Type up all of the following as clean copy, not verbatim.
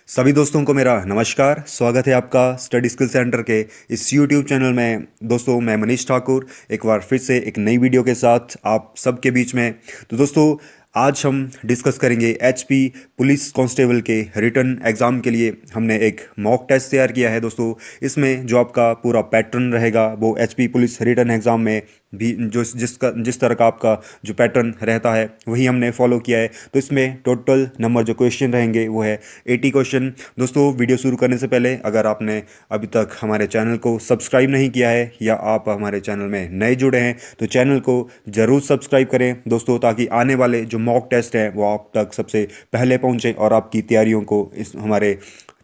सभी दोस्तों को मेरा नमस्कार। स्वागत है आपका स्टडी स्किल सेंटर के इस यूट्यूब चैनल में। दोस्तों, मैं मनीष ठाकुर एक बार फिर से एक नई वीडियो के साथ आप सबके बीच में। तो दोस्तों, आज हम डिस्कस करेंगे एचपी पुलिस कांस्टेबल के रिटन एग्ज़ाम के लिए हमने एक मॉक टेस्ट तैयार किया है। दोस्तों, इसमें जो आपका पूरा पैटर्न रहेगा वो एचपी पुलिस रिटन एग्ज़ाम में भी जिस तरह का आपका जो पैटर्न रहता है वही हमने फॉलो किया है। तो इसमें टोटल नंबर जो क्वेश्चन रहेंगे वो है 80 क्वेश्चन। दोस्तों, वीडियो शुरू करने से पहले अगर आपने अभी तक हमारे चैनल को सब्सक्राइब नहीं किया है या आप हमारे चैनल में नए जुड़े हैं तो चैनल को ज़रूर सब्सक्राइब करें दोस्तों, ताकि आने वाले जो मॉक टेस्ट हैं वो आप तक सबसे पहले पहुंचे और आपकी तैयारियों को इस हमारे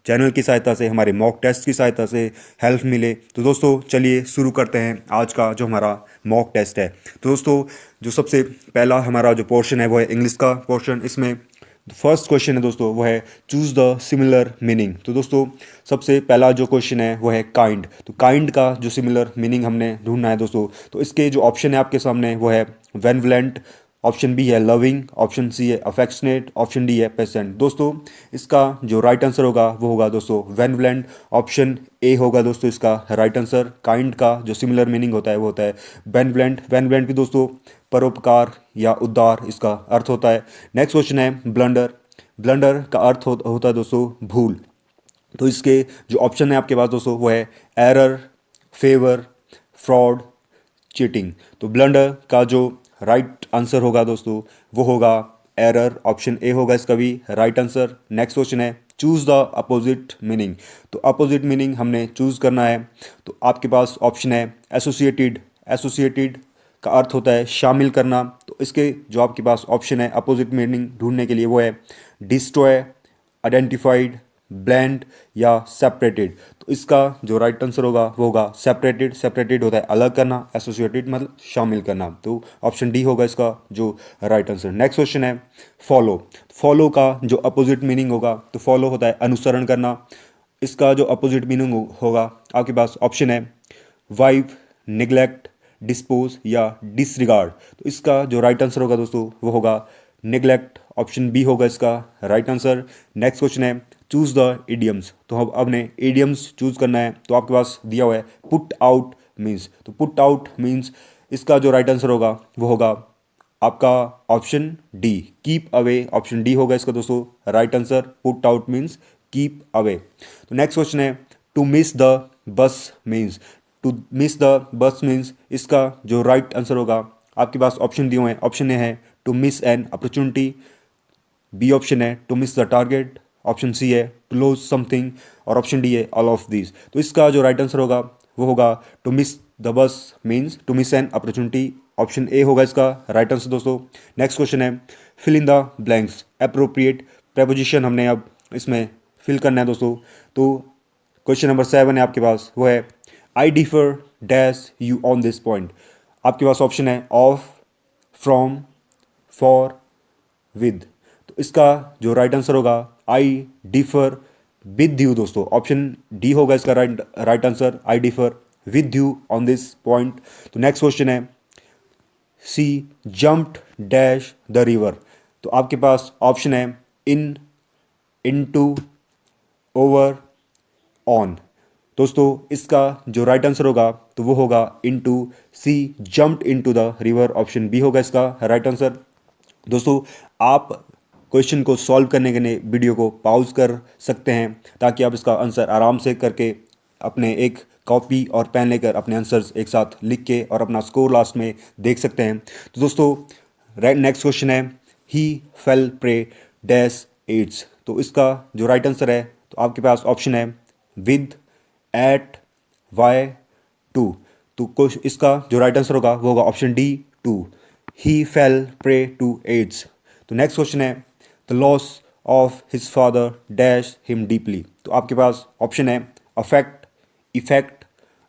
चैनल की सहायता से, हमारे मॉक टेस्ट की सहायता से हेल्प मिले। तो दोस्तों, चलिए शुरू करते हैं आज का जो हमारा मॉक टेस्ट है। तो दोस्तों, जो सबसे पहला हमारा जो पोर्शन है वो है इंग्लिश का पोर्शन। इसमें फर्स्ट क्वेश्चन है दोस्तों वो है चूज़ द सिमिलर मीनिंग। तो दोस्तों, सबसे पहला जो क्वेश्चन है वो है काइंड। तो काइंड का जो सिमिलर मीनिंग हमने ढूंढना है दोस्तों। तो इसके जो ऑप्शन है आपके सामने वो है बेनेवलेंट, ऑप्शन बी है लविंग, ऑप्शन सी है अफेक्शनेट, ऑप्शन डी है पेशेंट। दोस्तों, इसका जो राइट आंसर होगा वो होगा दोस्तों बेनेवलेंट। ऑप्शन ए होगा दोस्तों इसका राइट आंसर। काइंड का जो सिमिलर मीनिंग होता है वो होता है बेनेवलेंट। बेनेवलेंट भी दोस्तों परोपकार या उद्धार इसका अर्थ होता है। नेक्स्ट क्वेश्चन है ब्लंडर। ब्लंडर का अर्थ होता है दोस्तों भूल। तो इसके जो ऑप्शन है आपके पास दोस्तों वो है एरर, फेवर, फ्रॉड, चीटिंग। तो ब्लंडर का जो राइट आंसर होगा दोस्तों वो होगा एरर। ऑप्शन ए होगा इसका भी राइट आंसर। नेक्स्ट क्वेश्चन है चूज़ द अपोजिट मीनिंग। तो अपोजिट मीनिंग हमने चूज़ करना है। तो आपके पास ऑप्शन है एसोसिएटेड। एसोसिएटेड का अर्थ होता है शामिल करना। तो इसके जो आपके पास ऑप्शन है अपोजिट मीनिंग ढूंढने के लिए वो है डिस्ट्रॉय, आइडेंटिफाइड, ब्लेंड या सेपरेटेड। तो इसका जो राइट आंसर होगा वो होगा सेपरेटेड। सेपरेटेड होता है अलग करना, एसोसिएटेड मतलब शामिल करना। तो ऑप्शन डी होगा इसका जो राइट आंसर। नेक्स्ट क्वेश्चन है फॉलो। फॉलो का जो अपोजिट मीनिंग होगा तो फॉलो होता है अनुसरण करना। इसका जो अपोजिट मीनिंग होगा आपके पास ऑप्शन है वाइव, निगलेक्ट, डिस्पोज या डिसरिगार्ड। तो इसका जो राइट आंसर होगा दोस्तों वो होगा निगलेक्ट। ऑप्शन बी होगा इसका राइट आंसर। नेक्स्ट क्वेश्चन है चूज़ द इडियम्स। तो अब आपने इडियम्स चूज़ करना है। तो आपके पास दिया हुआ है पुट आउट मीन्स। तो पुट आउट मीन्स इसका जो राइट आंसर होगा वो होगा आपका option D keep away. Option D होगा इसका दोस्तों right answer. Put out means keep away. तो नेक्स्ट क्वेश्चन है to miss the bus means. To miss the bus means इसका जो राइट आंसर होगा आपके पास ऑप्शन दिए हुए हैं। ऑप्शन ए है to miss an opportunity, B option है to miss the target, option C है टू लूज समथिंग और ऑप्शन डी है ऑल ऑफ दिस। तो इसका जो राइट आंसर होगा वो होगा to miss the bus means to miss an opportunity. Option A होगा इसका राइट आंसर दोस्तों। नेक्स्ट क्वेश्चन है fill in the blanks. Appropriate preposition हमने अब इसमें फिल करना है दोस्तों। तो क्वेश्चन नंबर 7 है आपके पास वो है आई differ dash you on this point. आपके पास ऑप्शन है ऑफ, फ्रॉम, फॉर, विद। तो इसका जो राइट आंसर होगा आई डिफर विद यू दोस्तों। ऑप्शन डी होगा इसका right answer I differ with you on this point. तो नेक्स्ट क्वेश्चन है सी जम्प्ड डैश द रिवर। तो आपके पास ऑप्शन है इन, इनटू, ओवर, ऑन। दोस्तों, इसका जो राइट आंसर होगा तो वो होगा into. She jumped into the river. Option B होगा इसका राइट आंसर। दोस्तों, आप क्वेश्चन को सॉल्व करने के लिए वीडियो को पॉज कर सकते हैं ताकि आप इसका आंसर आराम से करके अपने एक कॉपी और पेन लेकर अपने आंसर्स एक साथ लिख के और अपना स्कोर लास्ट में देख सकते हैं। तो दोस्तों, नेक्स्ट क्वेश्चन है he fell prey dash AIDS. तो इसका जो राइट आंसर है तो आपके पास ऑप्शन है विद, एट, वाई, टू। तो इसका जो राइट आंसर होगा वो होगा option D to. He fell prey to AIDS. तो नेक्स्ट क्वेश्चन है the loss of his father dash him deeply. तो आपके पास ऑप्शन है अफेक्ट, इफेक्ट,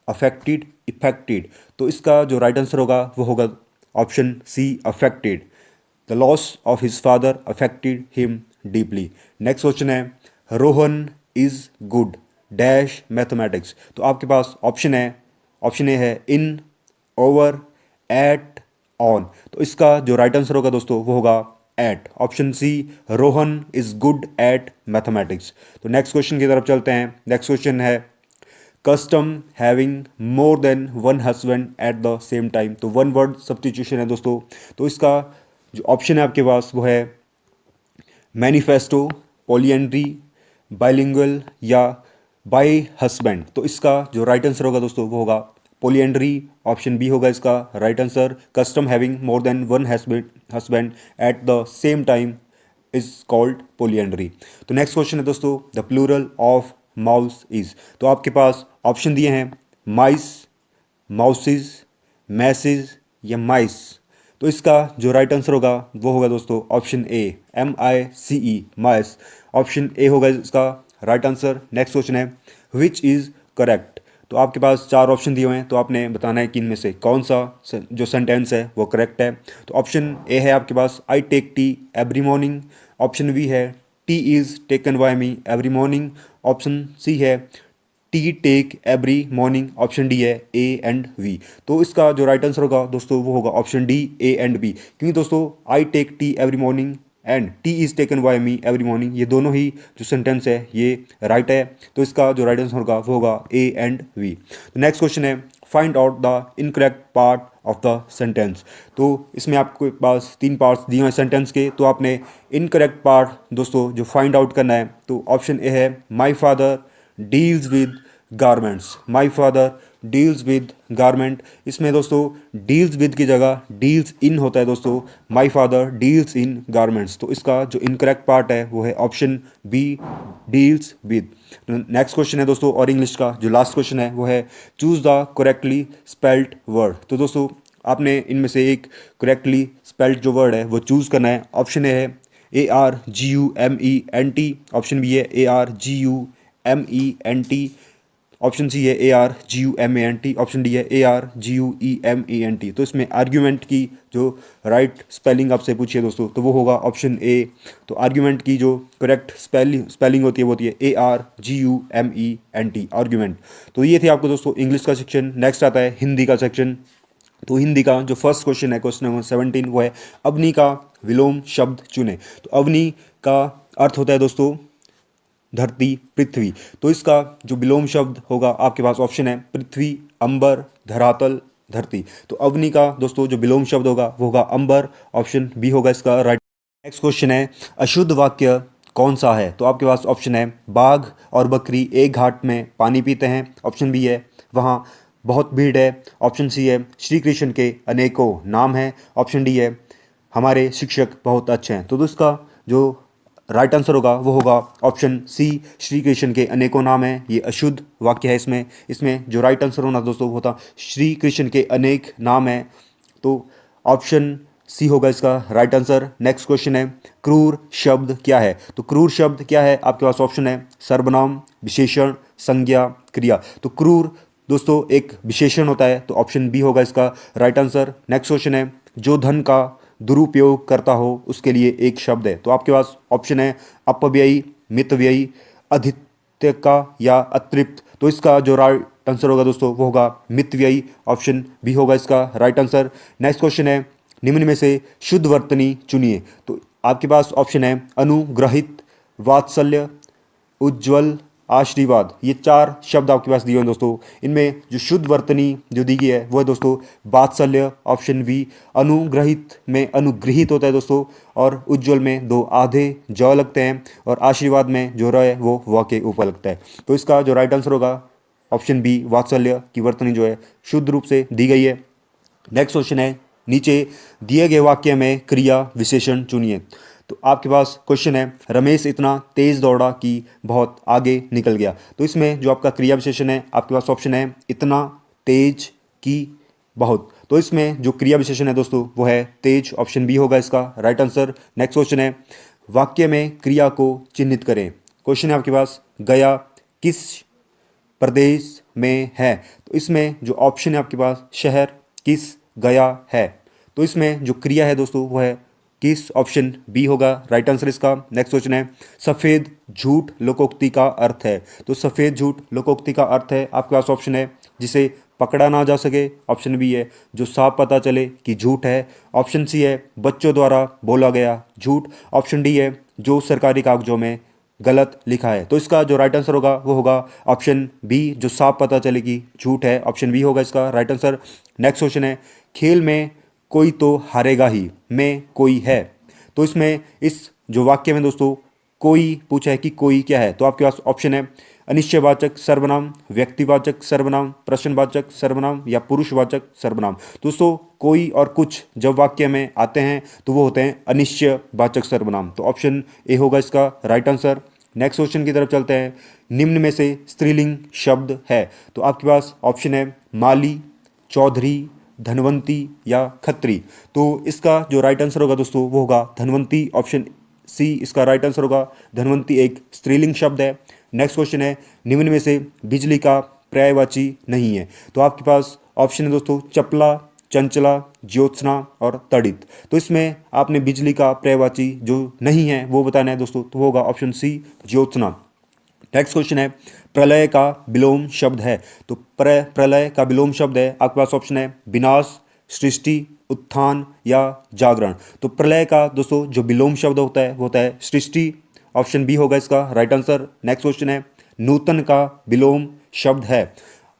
अफेक्टेड, इफेक्टेड। तो इसका जो राइट आंसर होगा वो होगा option C affected. The loss of his father affected him deeply. Next question है Rohan is good dash mathematics. तो आपके पास ऑप्शन ए है इन, ओवर, एट, ऑन। तो इसका जो राइट आंसर होगा दोस्तों वो होगा at. Option C, Rohan is good at mathematics. तो नेक्स्ट क्वेश्चन की तरफ चलते हैं। नेक्स्ट क्वेश्चन है custom having more than one husband at the same time. तो वन वर्ड सब्स्टिट्यूशन है दोस्तों। तो इसका जो ऑप्शन है आपके पास वो है मैनिफेस्टो, पॉलीएंड्री, बाइलिंगुअल या बाय हस्बैंड। तो इसका जो राइट आंसर होगा दोस्तों वो होगा पॉलीएंड्री। ऑप्शन बी होगा इसका right answer. Custom having more than one husband at the same time is called polyandry. तो नेक्स्ट क्वेश्चन है दोस्तों the plural of mouse is. तो आपके पास ऑप्शन दिए हैं माइस, माउसिस, मैसेज या माइस। तो इसका जो राइट आंसर होगा वो होगा दोस्तों option A, MICE, mice. Option A होगा इसका राइट आंसर। नेक्स्ट क्वेश्चन है विच इज़ करेक्ट। तो आपके पास चार ऑप्शन दिए हुए हैं, तो आपने बताना है कि इनमें से कौन सा जो सेंटेंस है वो करेक्ट है। तो ऑप्शन ए है आपके पास I take tea every morning. Option B है tea is taken by me every morning. Option C है tea take every morning. Option D है ए एंड वी। तो इसका जो राइट आंसर होगा दोस्तों वो होगा option D, A and B. क्योंकि दोस्तों I take tea every morning and tea is taken by me every morning, ये दोनों ही जो सेंटेंस है ये राइट है। तो इसका जो राइट आंसर होगा वो होगा ए एंड वी। तो नेक्स्ट क्वेश्चन है find out the incorrect part of the sentence. तो इसमें आपके पास तीन पार्ट्स दिए हैं सेंटेंस के, तो आपने इनकरेक्ट पार्ट दोस्तों जो फाइंड आउट करना है। तो ऑप्शन ए है माई father deals with garments. My father deals with garment. इसमें दोस्तों डील्स विद की जगह डील्स इन होता है दोस्तों। My father deals in garments. तो इसका जो इनकरेक्ट पार्ट है वो है option B, deals with. Next question है दोस्तों और इंग्लिश का जो लास्ट क्वेश्चन है वो है choose the correctly spelled word. तो दोस्तों आपने इनमें से एक करेक्टली स्पेल्ड जो वर्ड है वो चूज़ करना है। ऑप्शन ए है ARGUMENT। ऑप्शन बी है ARGUMENT। ऑप्शन सी है ARGUMANT। ऑप्शन डी है ARGUEMENT। तो इसमें आर्ग्यूमेंट की जो राइट स्पेलिंग आपसे पूछिए दोस्तों तो वो होगा ऑप्शन ए। तो आर्ग्यूमेंट की जो करेक्ट स्पेलिंग होती है वो होती है ARGUMENT, आर्ग्यूमेंट। तो ये थे आपको दोस्तों इंग्लिश का सेक्शन। नेक्स्ट आता है हिंदी का सेक्शन। तो हिंदी का जो फर्स्ट क्वेश्चन है क्वेश्चन नंबर 17 वो है अवनी का विलोम शब्द चुने। तो अवनी का अर्थ होता है दोस्तों धरती, पृथ्वी। तो इसका जो विलोम शब्द होगा आपके पास ऑप्शन है पृथ्वी, अंबर, धरातल, धरती। तो अवनी का दोस्तों जो विलोम शब्द होगा वो होगा अंबर। ऑप्शन बी होगा इसका राइट। नेक्स्ट क्वेश्चन है अशुद्ध वाक्य कौन सा है। तो आपके पास ऑप्शन है बाघ और बकरी एक घाट में पानी पीते हैं। ऑप्शन बी है वहाँ बहुत भीड़ है। ऑप्शन सी है श्री कृष्ण के अनेकों नाम हैं। ऑप्शन डी है हमारे शिक्षक बहुत अच्छे हैं। तो इसका जो राइट आंसर होगा वो होगा ऑप्शन सी, श्री कृष्ण के अनेकों नाम हैं। ये अशुद्ध वाक्य है। इसमें जो राइट आंसर होना दोस्तों होता श्री कृष्ण के अनेक नाम हैं। तो ऑप्शन सी होगा इसका राइट आंसर। नेक्स्ट क्वेश्चन है क्रूर शब्द क्या है। तो क्रूर शब्द क्या है आपके पास ऑप्शन है सर्वनाम, विशेषण, संज्ञा, क्रिया। तो क्रूर दोस्तों एक विशेषण होता है। तो ऑप्शन बी होगा इसका राइट आंसर। नेक्स्ट क्वेश्चन है जो धन का दुरुपयोग करता हो उसके लिए एक शब्द है। तो आपके पास ऑप्शन है अपव्ययी, मितव्ययी, अधित्यका या अतृप्त। तो इसका जो राइट आंसर होगा दोस्तों वो होगा मितव्ययी। ऑप्शन बी होगा इसका राइट आंसर। नेक्स्ट क्वेश्चन है निम्न में से शुद्ध वर्तनी चुनिए। तो आपके पास ऑप्शन है अनुग्रहित, वात्सल्य, उज्ज्वल, आशीर्वाद। ये चार शब्द आपके पास दिए हैं दोस्तों। इनमें जो शुद्ध वर्तनी जो दी गई है वो है दोस्तों वात्सल्य। Option B. अनुग्रहित में अनुग्रहित होता है दोस्तों और उज्ज्वल में दो आधे ज लगते हैं और आशीर्वाद में जो र है वो व के ऊपर लगता है। तो इसका जो राइट आंसर होगा ऑप्शन बी, वात्सल्य की वर्तनी जो है शुद्ध रूप से दी गई है। नेक्स्ट क्वेश्चन है नीचे दिए गए वाक्य में क्रिया विशेषण चुनिए। तो आपके पास क्वेश्चन है रमेश इतना तेज दौड़ा कि बहुत आगे निकल गया। तो इसमें जो आपका क्रिया विशेषण है आपके पास ऑप्शन है इतना, तेज, की, बहुत। तो इसमें जो क्रिया विशेषण है दोस्तों वो है तेज। ऑप्शन बी होगा इसका राइट आंसर। नेक्स्ट क्वेश्चन है वाक्य में क्रिया को चिन्हित करें। क्वेश्चन है आपके पास गया किस प्रदेश में है। तो इसमें जो ऑप्शन है आपके पास शहर, किस, गया है। तो इसमें जो क्रिया है दोस्तों वो है किस। ऑप्शन बी होगा राइट आंसर इसका। नेक्स्ट क्वेश्चन है सफ़ेद झूठ लोकोक्ति का अर्थ है। तो सफ़ेद झूठ लोकोक्ति का अर्थ है आपके पास ऑप्शन है जिसे पकड़ा ना जा सके, ऑप्शन बी है जो साफ पता चले कि झूठ है, ऑप्शन सी है बच्चों द्वारा बोला गया झूठ, ऑप्शन डी है जो सरकारी कागजों में गलत लिखा है। तो इसका जो राइट आंसर होगा वो होगा ऑप्शन बी, जो साफ पता चले कि झूठ है, ऑप्शन बी होगा इसका राइट आंसर। नेक्स्ट क्वेश्चन है, खेल में कोई तो हारेगा ही में कोई है। तो इसमें इस जो वाक्य में दोस्तों कोई पूछा है कि कोई क्या है, तो आपके पास ऑप्शन है अनिश्चयवाचक सर्वनाम, व्यक्तिवाचक सर्वनाम, प्रश्नवाचक सर्वनाम या पुरुषवाचक सर्वनाम। दोस्तों कोई और कुछ जब वाक्य में आते हैं तो वो होते हैं अनिश्चयवाचक सर्वनाम। तो ऑप्शन ए होगा इसका राइट आंसर। नेक्स्ट क्वेश्चन की तरफ चलते हैं, निम्न में से स्त्रीलिंग शब्द है। तो आपके पास ऑप्शन है माली, चौधरी, धनवंती या खत्री। तो इसका जो राइट आंसर होगा दोस्तों वो होगा धनवंती, ऑप्शन सी इसका राइट आंसर होगा। धनवंती एक स्त्रीलिंग शब्द है। नेक्स्ट क्वेश्चन है, निम्न में से बिजली का पर्यायवाची नहीं है। तो आपके पास ऑप्शन है दोस्तों चपला, चंचला, ज्योत्सना और तड़ित। तो इसमें आपने बिजली का पर्यायवाची जो नहीं है वो बताना है दोस्तों, तो होगा ऑप्शन सी ज्योत्सना। नेक्स्ट क्वेश्चन है, प्रलय का विलोम शब्द है। तो प्रलय का विलोम शब्द है, आपके पास ऑप्शन है विनाश, सृष्टि, उत्थान या जागरण। तो प्रलय का दोस्तों जो विलोम शब्द होता है वो होता है सृष्टि, ऑप्शन बी होगा इसका राइट आंसर। नेक्स्ट क्वेश्चन है, नूतन का विलोम शब्द है।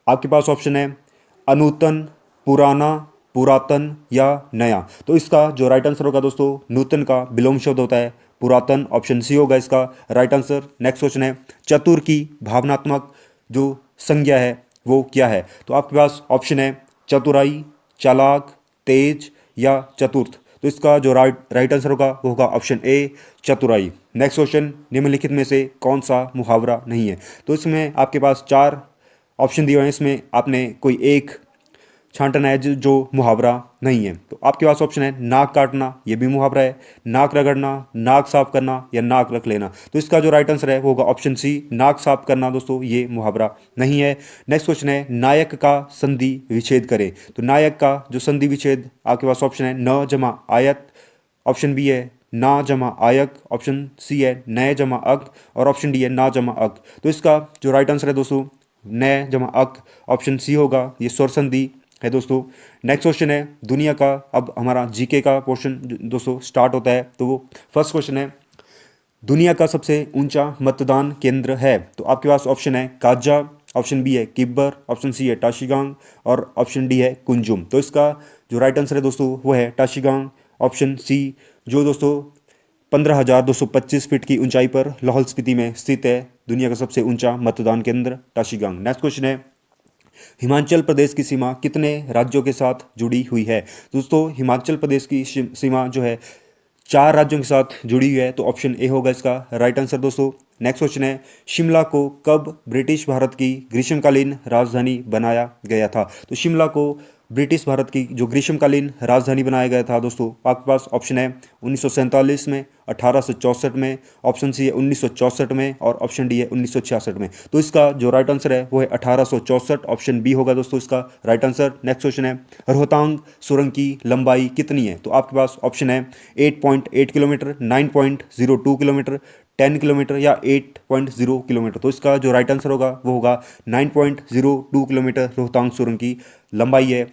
आपके पास ऑप्शन है अनूतन, पुराना, पुरातन या नया। तो इसका जो राइट आंसर होगा दोस्तों नूतन का विलोम शब्द होता है पुरातन, ऑप्शन सी होगा इसका राइट आंसर। नेक्स्ट क्वेश्चन है, चतुर की भावनात्मक जो संज्ञा है वो क्या है। तो आपके पास ऑप्शन है चतुराई, चालाक, तेज या चतुर्थ। तो इसका जो राइट आंसर होगा वो होगा ऑप्शन ए चतुराई। नेक्स्ट क्वेश्चन, निम्नलिखित में से कौन सा मुहावरा नहीं है। तो इसमें आपके पास 4 ऑप्शन दिए हुए हैं, इसमें आपने कोई एक छांटना है जो मुहावरा नहीं है। तो आपके पास ऑप्शन है नाक काटना, ये भी मुहावरा है, नाक रगड़ना, नाक साफ करना या नाक रख लेना। तो इसका जो राइट आंसर है वो होगा ऑप्शन सी नाक साफ करना। दोस्तों ये मुहावरा नहीं है। नेक्स्ट क्वेश्चन है, नायक का संधि विच्छेद करें। तो नायक का जो संधि विच्छेद आपके पास ऑप्शन है न जमा आयत, ऑप्शन बी है ना जमा आयक, ऑप्शन सी है नय जमा अक और ऑप्शन डी है ना जमा अक। तो इसका जो राइट आंसर है दोस्तों नय जमा अक, ऑप्शन सी होगा, ये स्वर संधि है दोस्तों। नेक्स्ट क्वेश्चन है, दुनिया का, अब हमारा जीके का पोर्शन दोस्तों स्टार्ट होता है। तो वो फर्स्ट क्वेश्चन है, दुनिया का सबसे ऊंचा मतदान केंद्र है। तो आपके पास ऑप्शन है काजा, ऑप्शन बी है किब्बर, ऑप्शन सी है टाशिगांग और ऑप्शन डी है कुंजुम। तो इसका जो राइट आंसर है दोस्तों वो है टाशिगांग, ऑप्शन सी, जो दोस्तों 15,225 फीट की ऊंचाई पर लाहौल स्पीति में स्थित है। दुनिया का सबसे ऊंचा मतदान केंद्र टाशिगांग। नेक्स्ट क्वेश्चन है, हिमाचल प्रदेश की सीमा कितने राज्यों के साथ जुड़ी हुई है। दोस्तों हिमाचल प्रदेश की सीमा जो है 4 राज्यों के साथ जुड़ी हुई है। तो ऑप्शन ए होगा इसका राइट आंसर दोस्तों। नेक्स्ट क्वेश्चन है, शिमला को कब ब्रिटिश भारत की ग्रीष्मकालीन राजधानी बनाया गया था। तो शिमला को ब्रिटिश भारत की जो ग्रीष्मकालीन राजधानी बनाया गया था दोस्तों, आपके पास ऑप्शन है 1947 में, 1864 में, ऑप्शन सी है 1964 में और ऑप्शन डी है 1966 में। तो इसका जो राइट आंसर है वो है 1864, ऑप्शन बी होगा दोस्तों इसका राइट आंसर। नेक्स्ट क्वेश्चन है, रोहतांग सुरंग की लंबाई कितनी है। तो आपके पास ऑप्शन है 8.8 किलोमीटर, 9.02 किलोमीटर, 10 किलोमीटर या 8.0 किलोमीटर। तो इसका जो राइट आंसर होगा वो होगा 9.02 किलोमीटर रोहतांग सुरंग की लंबाई है।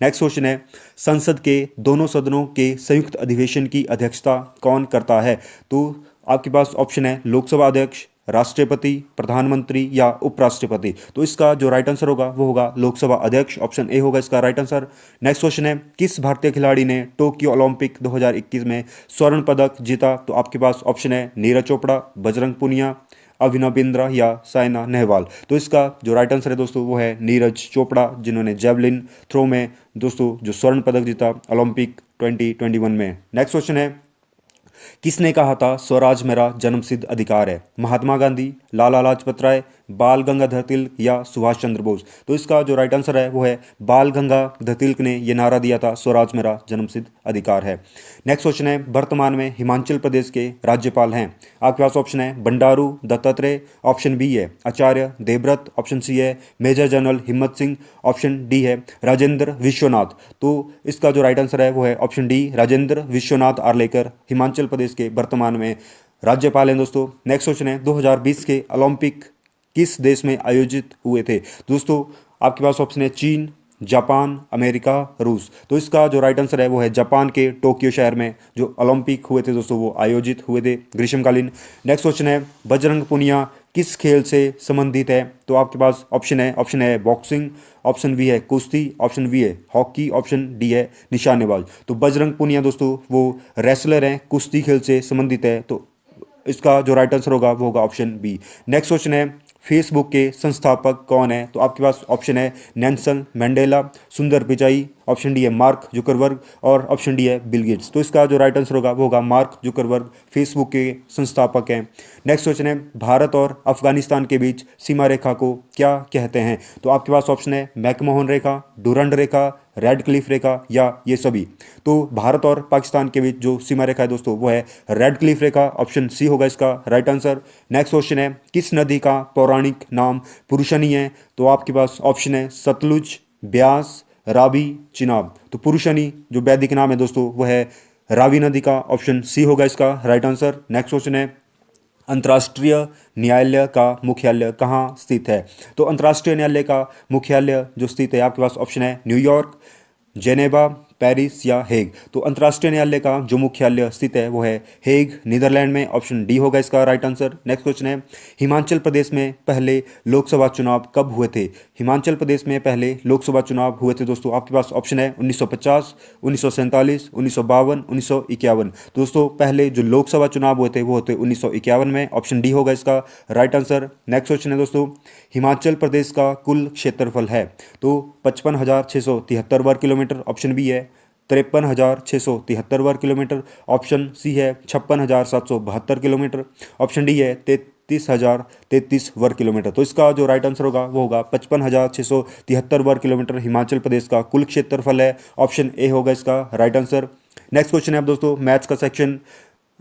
नेक्स्ट क्वेश्चन है, संसद के दोनों सदनों के संयुक्त अधिवेशन की अध्यक्षता कौन करता है। तो आपके पास ऑप्शन है लोकसभा अध्यक्ष, राष्ट्रपति, प्रधानमंत्री या उपराष्ट्रपति। तो इसका जो राइट आंसर होगा वो होगा लोकसभा अध्यक्ष, ऑप्शन ए होगा इसका राइट आंसर। नेक्स्ट क्वेश्चन है, किस भारतीय खिलाड़ी ने टोक्यो ओलंपिक 2021 में स्वर्ण पदक जीता। तो आपके पास ऑप्शन है नीरज चोपड़ा, बजरंग पुनिया, अभिनव बिंद्रा या साइना नेहवाल। तो इसका जो राइट आंसर है दोस्तों वो है नीरज चोपड़ा, जिन्होंने जेवलिन थ्रो में दोस्तों जो स्वर्ण पदक जीता ओलंपिक 2021 में। नेक्स्ट क्वेश्चन है, किसने कहा था स्वराज मेरा जन्मसिद्ध अधिकार है। महात्मा गांधी, लाला लाजपत राय, बाल गंगाधर तिलक या सुभाष चंद्र बोस। तो इसका जो राइट आंसर है वो है बाल गंगाधर तिलक ने यह नारा दिया था स्वराज मेरा जन्मसिद्ध अधिकार है। नेक्स्ट क्वेश्चन है, वर्तमान में हिमाचल प्रदेश के राज्यपाल हैं। आपके पास ऑप्शन है बंडारू दत्तात्रेय, ऑप्शन बी है आचार्य देवव्रत, ऑप्शन सी है मेजर जनरल हिम्मत सिंह, ऑप्शन डी है राजेंद्र विश्वनाथ। तो इसका जो राइट आंसर है वो है ऑप्शन डी राजेंद्र विश्वनाथ आर्लेकर हिमाचल प्रदेश के वर्तमान में राज्यपाल हैं दोस्तों। नेक्स्ट क्वेश्चन है, 2020 के ओलंपिक किस देश में आयोजित हुए थे। दोस्तों आपके पास ऑप्शन है चीन, जापान, अमेरिका, रूस। तो इसका जो राइट आंसर है वो है जापान के टोक्यो शहर में जो ओलंपिक हुए थे दोस्तों वो आयोजित हुए थे ग्रीष्मकालीन। नेक्स्ट क्वेश्चन है बजरंग पुनिया किस खेल से संबंधित है? तो आपके पास ऑप्शन है बॉक्सिंग, ऑप्शन बी है कुश्ती, ऑप्शन बी है हॉकी, ऑप्शन डी है निशानेबाज। तो बजरंग पुनिया दोस्तों वो रेसलर हैं, कुश्ती खेल से संबंधित है। तो इसका जो राइट आंसर होगा वो होगा ऑप्शन बी। नेक्स्ट क्वेश्चन है फेसबुक के संस्थापक कौन है? तो आपके पास ऑप्शन है नेल्सन मंडेला, सुंदर पिचाई, ऑप्शन डी है मार्क जुकरबर्ग और ऑप्शन डी है बिल गेट्स। तो इसका जो राइट आंसर होगा वो होगा मार्क जुकरबर्ग, फेसबुक के संस्थापक हैं। नेक्स्ट क्वेश्चन है भारत और अफगानिस्तान के बीच सीमा रेखा को क्या कहते हैं? तो आपके पास ऑप्शन है मैकमोहन रेखा, डुरंड रेखा, रेड क्लिफ रेखा या ये सभी। तो भारत और पाकिस्तान के बीच जो सीमा रेखा है दोस्तों वो है रेड क्लिफ रेखा, ऑप्शन सी होगा इसका राइट आंसर। नेक्स्ट क्वेश्चन है किस नदी का पौराणिक नाम पुरुषनी है? तो आपके पास ऑप्शन है सतलुज, ब्यास, रावी, चिनाब। तो पुरुषनी जो वैदिक नाम है दोस्तों वो है रावी नदी का, ऑप्शन सी होगा इसका राइट आंसर। नेक्स्ट क्वेश्चन है अंतर्राष्ट्रीय न्यायालय का मुख्यालय कहाँ स्थित है? तो अंतर्राष्ट्रीय न्यायालय का मुख्यालय जो स्थित है आपके पास ऑप्शन है न्यूयॉर्क, जेनेवा, पेरिस या हेग। तो अंतर्राष्ट्रीय न्यायालय का जो मुख्यालय स्थित है वो है हेग, नीदरलैंड में, ऑप्शन डी होगा इसका राइट आंसर। नेक्स्ट क्वेश्चन है हिमाचल प्रदेश में पहले लोकसभा चुनाव कब हुए थे? हिमाचल प्रदेश में पहले लोकसभा चुनाव हुए थे दोस्तों आपके पास ऑप्शन है 1950, 1947, 1952, 1951। दोस्तों पहले जो लोकसभा चुनाव हुए थे वो होते 1951 में, ऑप्शन डी होगा इसका राइट आंसर। नेक्स्ट क्वेश्चन है दोस्तों हिमाचल प्रदेश का कुल क्षेत्रफल है? तो 55,673 वर्ग किलोमीटर, ऑप्शन बी है 53,673 वर्ग किलोमीटर, ऑप्शन सी है 56,772 किलोमीटर, ऑप्शन डी है 33,033 वर्ग किलोमीटर। तो इसका जो राइट आंसर होगा वो होगा 55,673 वर्ग किलोमीटर हिमाचल प्रदेश का कुल क्षेत्रफल है, ऑप्शन ए होगा इसका राइट आंसर। नेक्स्ट क्वेश्चन है अब दोस्तों मैथ्स का सेक्शन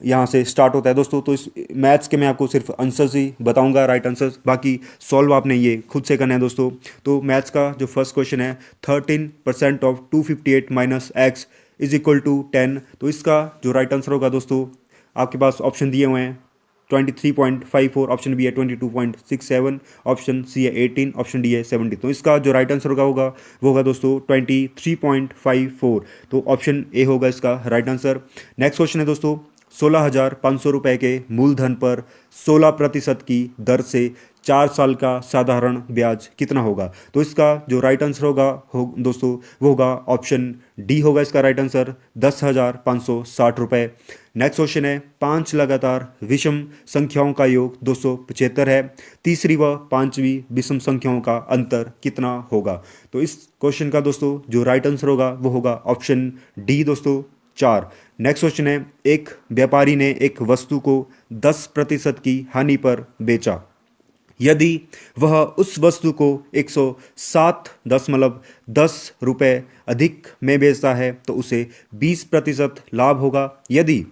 यहाँ से स्टार्ट होता है दोस्तों। तो इस मैथ्स के मैं आपको सिर्फ आंसर्स ही बताऊंगा, राइट आंसर्स, बाकी सॉल्व आपने ये खुद से करना है दोस्तों। तो मैथ्स का जो फर्स्ट क्वेश्चन है 13% of 258 minus X is equal to 10। तो इसका जो राइट आंसर होगा दोस्तों आपके पास ऑप्शन दिए हुए हैं 23.54, ऑप्शन बी है 22.67, ऑप्शन सी है 18, ऑप्शन डी है 70। तो इसका जो राइट आंसर होगा वो होगा दोस्तों 23.54। तो ऑप्शन ए होगा इसका राइट आंसर। नेक्स्ट क्वेश्चन है दोस्तों 16,500 रुपये के मूलधन पर 16% की दर से 4 साल का साधारण ब्याज कितना होगा? तो इसका जो राइट आंसर होगा दोस्तों वो होगा ऑप्शन डी होगा इसका राइट आंसर 10,560 रुपये। नेक्स्ट क्वेश्चन है 5 लगातार विषम संख्याओं का योग 275 है, तीसरी व पांचवी विषम संख्याओं का अंतर कितना होगा? तो इस क्वेश्चन का दोस्तों जो राइट आंसर होगा वो होगा ऑप्शन डी दोस्तों 4। नेक्स्ट क्वेश्चन है एक व्यापारी ने एक वस्तु को 10% की हानि पर बेचा, यदि वह उस वस्तु को 107.10 रुपये अधिक में बेचता है तो उसे 20% लाभ होगा। यदि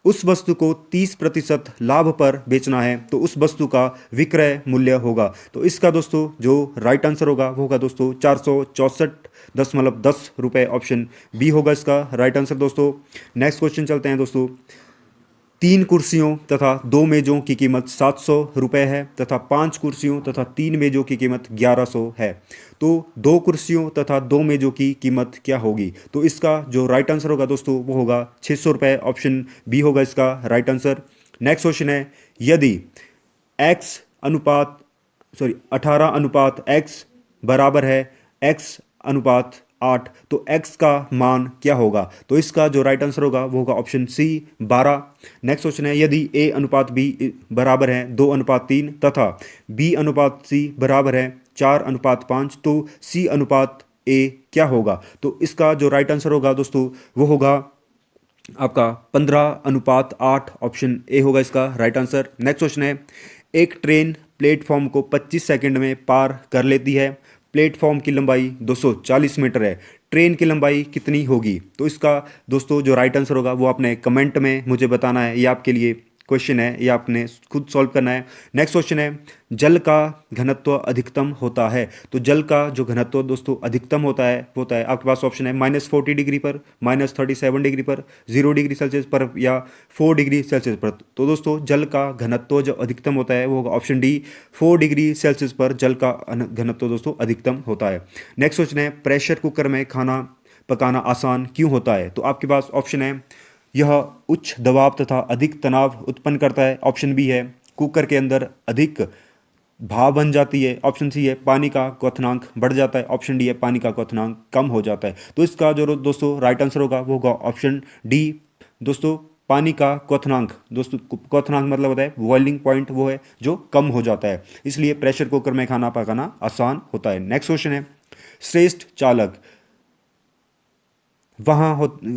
उस वस्तु को 30% लाभ पर बेचना है तो उस वस्तु का विक्रय मूल्य होगा। तो इसका दोस्तों जो राइट आंसर होगा वो होगा दोस्तों 464.10 रुपये, ऑप्शन बी होगा इसका राइट आंसर दोस्तों। नेक्स्ट क्वेश्चन चलते हैं दोस्तों 3 कुर्सियों तथा 2 मेज़ों की कीमत 700 रुपये है तथा 5 कुर्सियों तथा 3 मेज़ों की कीमत 1100 है। तो 2 कुर्सियों तथा 2 मेज़ों की कीमत क्या होगी? तो इसका जो राइट आंसर होगा दोस्तों वो होगा 600 रुपये, ऑप्शन बी होगा इसका राइट आंसर। नेक्स्ट क्वेश्चन है यदि 18:x बराबर है x/8 तो x का मान क्या होगा? तो इसका जो राइट आंसर होगा वो होगा ऑप्शन सी 12। नेक्स्ट क्वेश्चन है यदि a/b बराबर है 2:3 तथा b/c बराबर है 4:5 तो c/a क्या होगा? तो इसका जो राइट आंसर होगा दोस्तों वो होगा आपका 15:8, ऑप्शन ए होगा इसका राइट आंसर। नेक्स्ट क्वेश्चन है एक ट्रेन प्लेटफॉर्म को 25 सेकंड में पार कर लेती है, प्लेटफॉर्म की लंबाई 240 मीटर है, ट्रेन की लंबाई कितनी होगी? तो इसका दोस्तों जो राइट आंसर होगा वो आपने कमेंट में मुझे बताना है, ये आपके लिए क्वेश्चन है, ये आपने खुद सॉल्व करना है। नेक्स्ट क्वेश्चन है, जल का घनत्व अधिकतम होता है। तो जल का जो घनत्व दोस्तों अधिकतम होता है आपके पास ऑप्शन है -40 डिग्री पर, -37 डिग्री पर, 0 डिग्री सेल्सियस पर या 4 डिग्री सेल्सियस पर। तो दोस्तों जल का घनत्व जो अधिकतम होता है वो होगा ऑप्शन डी, 4 डिग्री सेल्सियस पर जल का घनत्व दोस्तों अधिकतम होता है। नेक्स्ट क्वेश्चन है, प्रेशर कुकर में खाना पकाना आसान क्यों होता है। तो आपके पास ऑप्शन है, यह उच्च दबाव तथा अधिक तनाव उत्पन्न करता है। ऑप्शन बी है, कुकर के अंदर अधिक भाप बन जाती है। ऑप्शन सी है, पानी का क्वथनांक बढ़ जाता है। ऑप्शन डी है, पानी का क्वथनांक कम हो जाता है। तो इसका जो दोस्तों राइट आंसर होगा वो होगा ऑप्शन डी दोस्तों, पानी का क्वथनांक। दोस्तों क्वथनांक मतलब होता है बॉइलिंग पॉइंट, वो है जो कम हो जाता है, इसलिए प्रेशर कुकर में खाना पकाना आसान होता है। नेक्स्ट क्वेश्चन है, श्रेष्ठ चालक वहाँ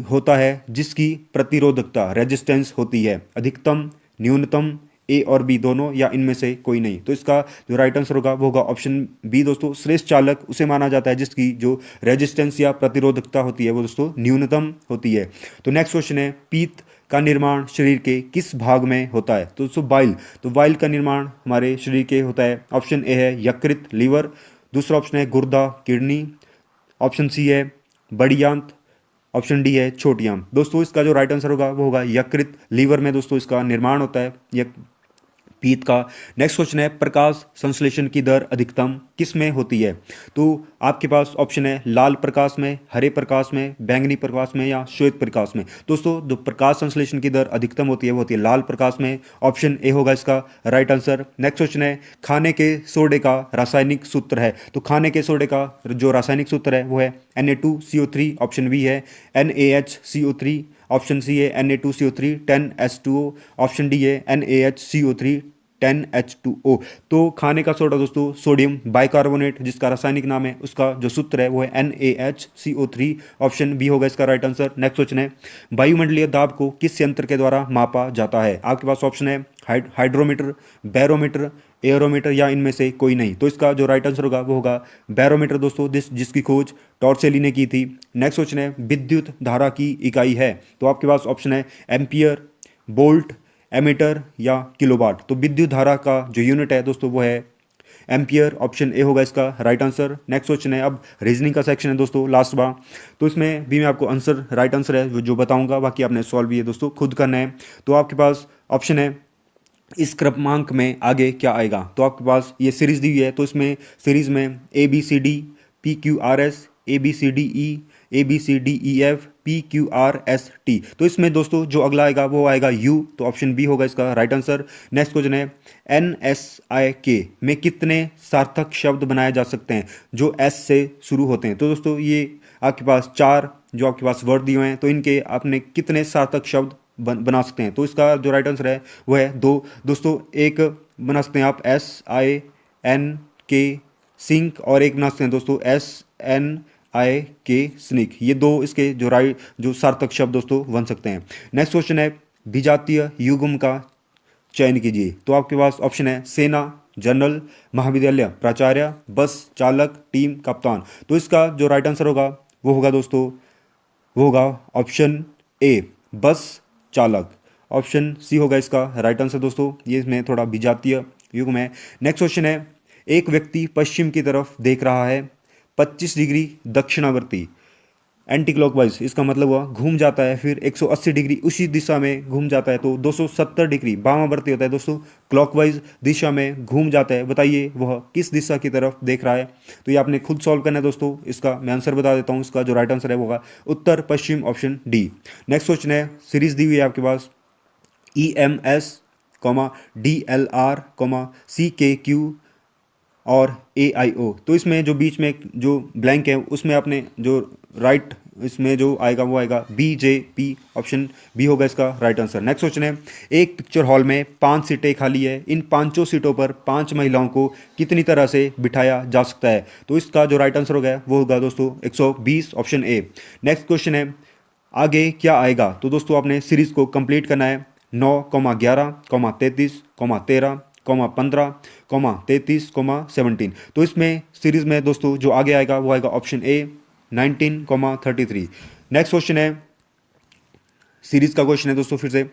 होता है जिसकी प्रतिरोधकता रेजिस्टेंस होती है, अधिकतम, न्यूनतम, ए और बी दोनों या इनमें से कोई नहीं। तो इसका जो राइट आंसर होगा वो होगा ऑप्शन बी दोस्तों, श्रेष्ठ चालक उसे माना जाता है जिसकी जो रेजिस्टेंस या प्रतिरोधकता होती है वो दोस्तों न्यूनतम होती है। तो नेक्स्ट क्वेश्चन है, पीत का निर्माण शरीर के किस भाग में होता है। तो दोस्तों बाइल, तो बाइल का निर्माण हमारे शरीर के होता है। ऑप्शन ए है यकृत लीवर, दूसरा ऑप्शन है गुर्दा किडनी, ऑप्शन सी है बड़ी आंत, ऑप्शन डी है छोटी आंत। दोस्तों इसका जो राइट आंसर होगा वो होगा यकृत लीवर में दोस्तों इसका निर्माण होता है पीत का। नेक्स्ट क्वेश्चन है, प्रकाश संश्लेषण की दर अधिकतम किस में होती है। तो आपके पास ऑप्शन है लाल प्रकाश में, हरे प्रकाश में, बैंगनी प्रकाश में या श्वेत प्रकाश में। दोस्तों जो प्रकाश संश्लेषण की दर अधिकतम होती है वो होती है लाल प्रकाश में। ऑप्शन ए होगा इसका राइट आंसर। नेक्स्ट क्वेश्चन है, खाने के सोडे का रासायनिक सूत्र है। तो खाने के सोडे का जो रासायनिक सूत्र है वो है Na2CO3। ऑप्शन बी है NaHCO3, ऑप्शन सी है Na2CO3 10H2O, ऑप्शन डी है NaHCO3 10H2O। तो खाने का सोडा दोस्तों सोडियम बाइकार्बोनेट जिसका रासायनिक नाम है उसका जो सूत्र है वो है NaHCO3। ऑप्शन बी होगा इसका राइट आंसर। नेक्स्ट क्वेश्चन है, वायुमंडलीय दाब को किस यंत्र के द्वारा मापा जाता है। आपके पास ऑप्शन है हाइड्रोमीटर, बैरोमीटर, एयरोमीटर या इनमें से कोई नहीं। तो इसका जो राइट आंसर होगा वो होगा बैरोमीटर दोस्तों, जिसकी खोज टॉर्सेली ने की थी। नेक्स्ट क्वेश्चन है, विद्युत धारा की इकाई है। तो आपके पास ऑप्शन है एम्पियर, वोल्ट, एमीटर या किलोवाट। तो विद्युत धारा का जो यूनिट है दोस्तों वो है एम्पियर। ऑप्शन ए होगा इसका राइट आंसर। नेक्स्ट क्वेश्चन है, अब रीजनिंग का सेक्शन है दोस्तों लास्ट बार, तो इसमें भी मैं आपको आंसर राइट आंसर है जो बताऊंगा, बाकी आपने सॉल्व भी है दोस्तों खुद करना है। तो आपके पास ऑप्शन है, इस क्रमांक में आगे क्या आएगा। तो आपके पास ये सीरीज दी हुई है, तो इसमें सीरीज में ABCD PQRS ABCDE ABCDEF PQRST। तो इसमें दोस्तों जो अगला आएगा वो आएगा U। तो ऑप्शन बी होगा इसका राइट आंसर। नेक्स्ट क्वेश्चन है, NSIK में कितने सार्थक शब्द बनाए जा सकते हैं जो S से शुरू होते हैं। तो दोस्तों ये आपके पास 4 जो आपके पास वर्ड दिए हुए हैं, तो इनके आपने कितने सार्थक शब्द बना सकते हैं। तो इसका जो राइट आंसर है वो है 2 दोस्तों। एक बना सकते हैं आप SINK सिंक, और एक बना सकते हैं दोस्तों SNIK स्निक। ये 2 इसके जो सार्थक शब्द दोस्तों बन सकते हैं। नेक्स्ट क्वेश्चन है, विजातीय युग्म का चयन कीजिए। तो आपके पास ऑप्शन है सेना, जनरल, महाविद्यालय, प्राचार्य, बस चालक, टीम, कप्तान। तो इसका जो राइट आंसर होगा वो होगा दोस्तों, वो होगा ऑप्शन ए बस चालक। ऑप्शन सी होगा इसका राइट आंसर दोस्तों, ये इसमें थोड़ा विजातीय युग्म है। नेक्स्ट क्वेश्चन है, एक व्यक्ति पश्चिम की तरफ देख रहा है 25 डिग्री दक्षिणावर्ती एंटी क्लॉकवाइज, इसका मतलब हुआ घूम जाता है, फिर 180 डिग्री उसी दिशा में घूम जाता है। तो 270 डिग्री वामावर्ती होता है दोस्तों, क्लॉकवाइज दिशा में घूम जाता है। बताइए वह किस दिशा की तरफ देख रहा है। तो ये आपने खुद सॉल्व करना है दोस्तों। इसका मैं आंसर बता देता हूँ, इसका जो राइट आंसर है वो होगा उत्तर पश्चिम, ऑप्शन डी। नेक्स्ट क्वेश्चन है, सीरीज दी हुई है आपके पास EMS, DLR, CKQ और AIO। तो इसमें जो बीच में जो ब्लैंक है उसमें आपने जो राइट इसमें जो आएगा वो आएगा BJP। ऑप्शन बी होगा इसका राइट आंसर। नेक्स्ट क्वेश्चन है, एक पिक्चर हॉल में 5 सीटें खाली है, इन 5 सीटों पर 5 महिलाओं को कितनी तरह से बिठाया जा सकता है। तो इसका जो राइट आंसर होगा वो होगा दोस्तों 120, ऑप्शन ए। नेक्स्ट क्वेश्चन है, आगे क्या आएगा। तो दोस्तों आपने सीरीज को कंप्लीट करना है 9, 11, 33, 13, 15, 33, 17। तो इसमें सीरीज में दोस्तों जो आगे आएगा वो आएगा ऑप्शन ए 19, 33। नेक्स्ट क्वेश्चन है, सीरीज का क्वेश्चन है दोस्तों फिर से,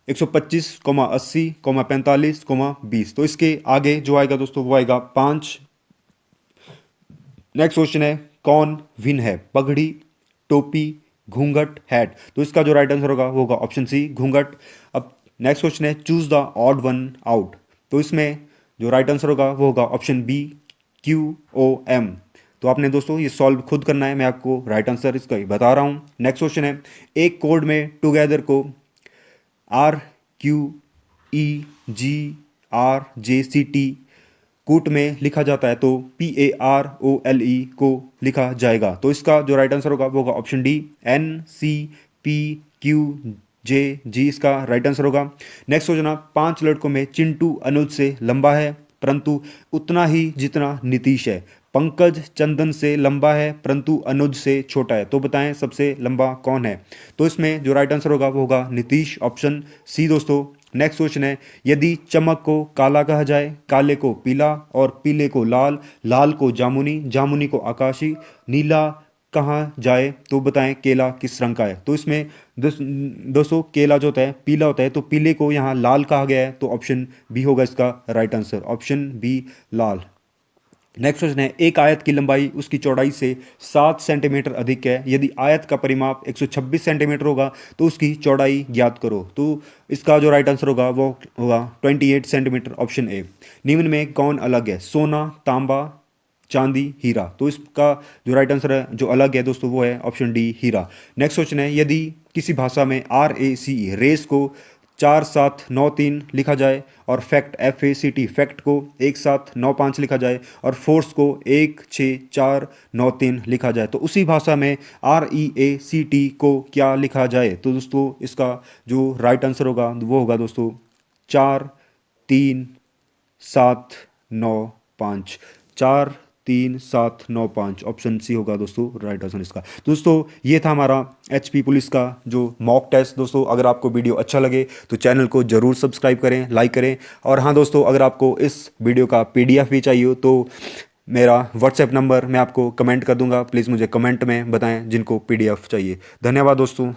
125, 80, 45, 20। तो इसके आगे जो आएगा दोस्तों वो आएगा 5। नेक्स्ट क्वेश्चन है कौन विन है, पगड़ी, टोपी, घूंघट, हैट। तो इसका जो राइट आंसर होगा वो होगा ऑप्शन सी, घूंघट। अब नेक्स्ट क्वेश्चन है choose the odd one out. तो इसमें जो राइट आंसर होगा वो होगा ऑप्शन बी, QOM। तो आपने दोस्तों ये सॉल्व खुद करना है, मैं आपको राइट आंसर इसका ही बता रहा हूँ। नेक्स्ट क्वेश्चन है एक कोड में टुगेदर को RQEGRJCT कूट में लिखा जाता है तो PAROLE को लिखा जाएगा। तो इसका जो राइट आंसर होगा वो होगा ऑप्शन डी, NCPQJG इसका राइट आंसर होगा। नेक्स्ट क्वेश्चन, 5 लड़कों में चिंटू अनुज से लंबा है परंतु उतना ही जितना नीतीश है। पंकज चंदन से लंबा है परंतु अनुज से छोटा है। तो बताएं सबसे लंबा कौन है। तो इसमें जो राइट आंसर होगा वो होगा नीतीश, ऑप्शन सी दोस्तों। नेक्स्ट क्वेश्चन है यदि चमक को काला कहा जाए, काले को पीला और पीले को लाल, लाल को जामुनी, जामुनी को आकाशी, नीला कहाँ जाए। तो बताएं केला किस रंग का है। तो इसमें दोस्तों केला जो होता है पीला होता है तो पीले को यहाँ लाल कहा गया है। तो ऑप्शन बी होगा इसका राइट आंसर, ऑप्शन बी लाल। नेक्स्ट क्वेश्चन है एक आयत की लंबाई उसकी चौड़ाई से 7 सेंटीमीटर अधिक है, यदि आयत का परिमाप 126 सेंटीमीटर होगा तो उसकी चौड़ाई ज्ञात करो। तो इसका जो राइट आंसर होगा वो होगा 28 सेंटीमीटर, ऑप्शन ए। निम्न में कौन अलग है, सोना, तांबा, चांदी, हीरा। तो इसका जो राइट आंसर है जो अलग है दोस्तों वो है ऑप्शन डी, हीरा। नेक्स्ट क्वेश्चन है यदि किसी भाषा में RACE रेस को 4793 लिखा जाए और FACT फैक्ट को 1795 लिखा जाए और फोर्स को 16493 लिखा जाए तो उसी भाषा में REACT को क्या लिखा जाए। तो दोस्तों इसका जो राइट आंसर होगा वो होगा दोस्तों 43795, 43795, ऑप्शन सी होगा दोस्तों राइट आंसर इसका। दोस्तों ये था हमारा HP पुलिस का जो मॉक टेस्ट। दोस्तों अगर आपको वीडियो अच्छा लगे तो चैनल को ज़रूर सब्सक्राइब करें, लाइक करें। और हाँ दोस्तों अगर आपको इस वीडियो का PDF भी चाहिए हो तो मेरा WhatsApp नंबर मैं आपको कमेंट कर दूंगा, प्लीज़ मुझे कमेंट में बताएं जिनको PDF चाहिए। धन्यवाद दोस्तों।